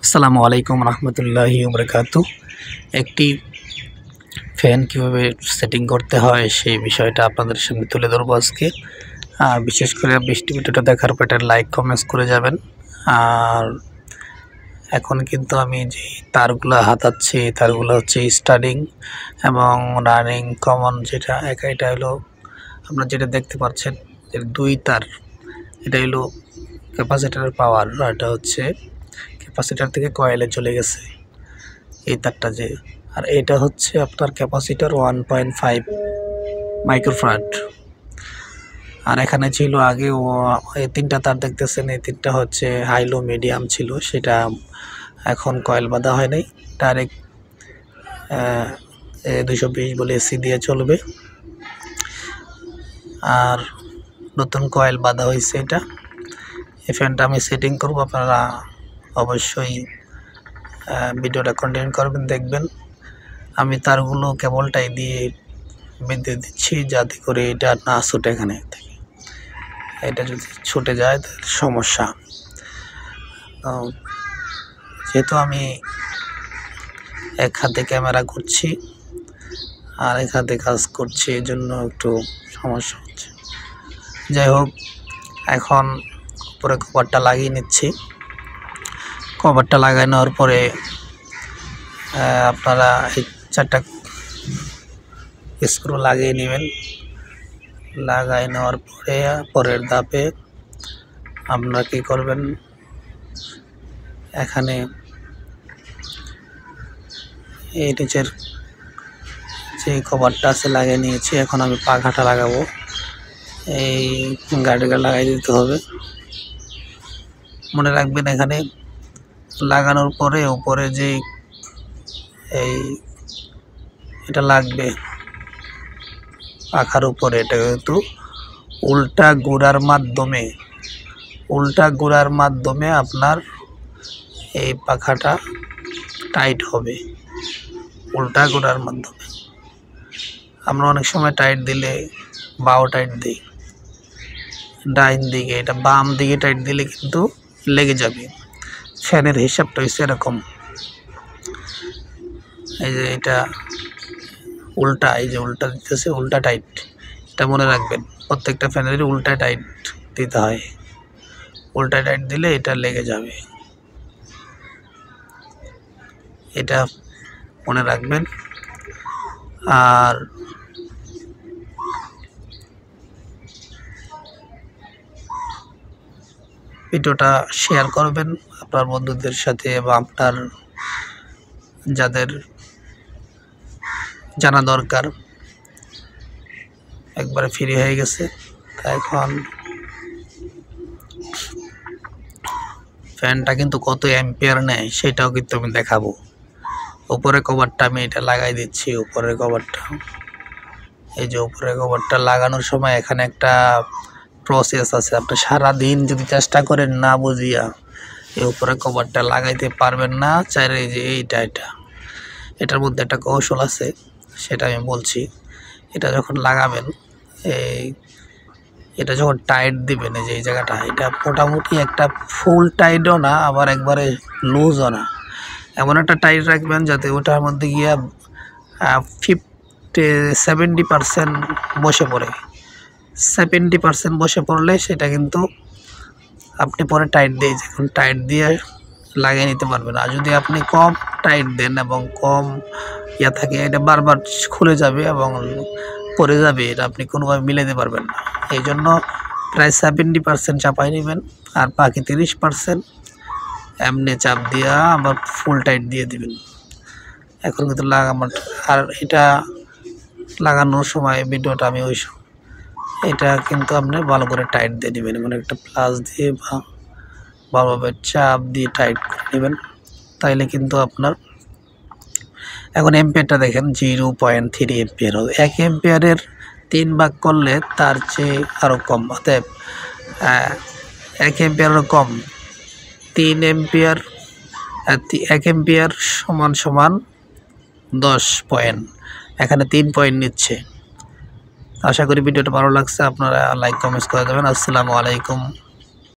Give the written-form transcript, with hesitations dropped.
আসসালামু আলাইকুম রহমতুল্লাহি ওয়া বারাকাতুহু। একটি ফ্যান কীভাবে সেটিং করতে হয় সেই বিষয়টা আপনাদের সামনে তুলে ধরবো আজকে। বিশেষ করে বৃষ্টি ভিডিওটা দেখার পর এটা লাইক কমেন্টস করে যাবেন। আর এখন কিন্তু আমি যে তারগুলো হাতাচ্ছি তারগুলো হচ্ছে স্টার্টিং এবং রানিং কমন, যেটা এটা হলো আপনারা যেটা দেখতে পাচ্ছেন যে দুই তার। এটা হলো ক্যাপাসিটরের পাওয়ার, এটা হচ্ছে ক্যাপাসিটার থেকে কয়েলে চলে গেছে এই তারটা যে। আর এটা হচ্ছে আপনার ক্যাপাসিটার 1.5 মাইক্রোফ্যারাড। আর এখানে ছিল আগে এই তিনটা তার দেখতেছেন, এই তিনটা হচ্ছে হাই লো মিডিয়াম ছিল, সেটা এখন কয়েল বাঁধা হয় নাই, ডাইরেক্ট 220 বলে এসি দিয়ে চলবে। আর নতুন কয়েল বাঁধা হয়েছে এটা। এই ফ্যানটা আমি সেটিং করব, আপনারা অবশ্যই ভিডিওটা কন্টিনিউ করবেন, দেখবেন। আমি তারগুলো কেবলটাই দিয়ে বেঁধে দিচ্ছি যাতে করে এটা না ছুটে এখানে থেকে। এটা যদি ছুটে যায় তাহলে সমস্যা। যেহেতু আমি এক হাতে ক্যামেরা করছি আর এক হাতে কাজ করছি, এই জন্য একটু সমস্যা হচ্ছে। যাই হোক, এখন উপরে কভারটা লাগিয়ে নিচ্ছি। কভারটা লাগাই নেওয়ার পরে আপনারা এই 4টা স্ক্রু লাগিয়ে নেবেন। লাগাই নেওয়ার পরে পরের ধাপে আপনারা কী করবেন, এখানে এই নিচের যে কভারটা আছে লাগিয়ে নিয়েছি। এখন আমি পাখাটা লাগাবো, এই গাড়িটা লাগাই দিতে হবে। মনে রাখবেন এখানে লাগানোর পরে উপরে যে এটা লাগবে পাখার উপরে, এটা কিন্তু উল্টা ঘোরার মাধ্যমে আপনার এই পাখাটা টাইট হবে। উল্টা ঘোরার মাধ্যমে আমরা অনেক সময় টাইট দিলে বাও টাইট দিই, ডাইন দিকে, এটা বাম দিকে টাইট দিলে কিন্তু লেগে যাবে। ফ্যানের হিসাবটা হচ্ছে এরকম, এই যে এটা উল্টা, এই যে উল্টা দিতেছে, উল্টা টাইট। এটা মনে রাখবেন, প্রত্যেকটা ফ্যানের উল্টা টাইট দিতে হয়। উল্টা টাইট দিলে এটা লেগে যাবে, এটা মনে রাখবেন। আর ভিডিওটা শেয়ার করবেন আপনার বন্ধুদের সাথে এবং আপনার যাদের জানা দরকার। একবারে ফ্রি হয়ে গেছে, এখন ফ্যানটা কিন্তু কত অ্যাম্পিয়ার নেয় সেটাও কিন্তু আমি দেখাবো। উপরে কভারটা আমি এটা লাগাই দিচ্ছি, উপরের কভারটা, এই যে উপরের কভারটা লাগানোর সময় এখানে একটা প্রসেস আছে। আপনি সারাদিন যদি চেষ্টা করেন না বুঝিয়া এই উপরে কভারটা লাগাইতে পারবেন না। চাইলে যে এটার মধ্যে একটা কৌশল আছে, সেটা আমি বলছি। এটা যখন লাগাবেন, এটা যখন টাইট দিবেন, এই যে এই জায়গাটা, এটা মোটামুটি একটা ফুল টাইটও না, আবার একবারে লুজও না, এমন একটা টাইট রাখবেন যাতে ওটার মধ্যে গিয়া 70% বসে পড়ে। 70% বসে পড়লে সেটা কিন্তু আপনি পরে টাইট দিয়ে, যখন টাইট দিয়ে লাগিয়ে নিতে পারবেন। আর যদি আপনি কম টাইট দেন এবং কম থাকে, এটা বারবার খুলে যাবে এবং পড়ে যাবে, এটা আপনি কোনোভাবে মিলাতে পারবেন না। এই জন্য প্রায় 70% চাপাই নেবেন, আর বাকি 30% এমনি চাপ দিয়া আবার ফুল টাইট দিয়ে দিবেন। এখন কিন্তু লাগাবার, আর এটা লাগানোর সময় ভিডিওটা আমি এটা কিন্তু আপনি ভালো করে টাইট দিয়ে নেবেন, মানে একটা প্লাস দিয়ে বা ভালোভাবে চাপ দিয়ে টাইট করে নেবেন। তাইলে কিন্তু আপনার এখন এম্পিয়ারটা দেখেন 0.3 এম্পিয়ার হবে। 1 এম্পিয়ারের 3 ভাগ করলে তার চেয়ে আরও কম, অতএব 1 এম্পিয়ারও কম। 3 এম্পিয়ার, 1 এম্পিয়ার সমান 10 পয়েন্ট, এখানে 3 পয়েন্ট নিচ্ছে। আশা করি ভিডিওটা ভালো লাগছে, আপনারা লাইক কমেন্টস করে দেবেন। আসসালামু আলাইকুম।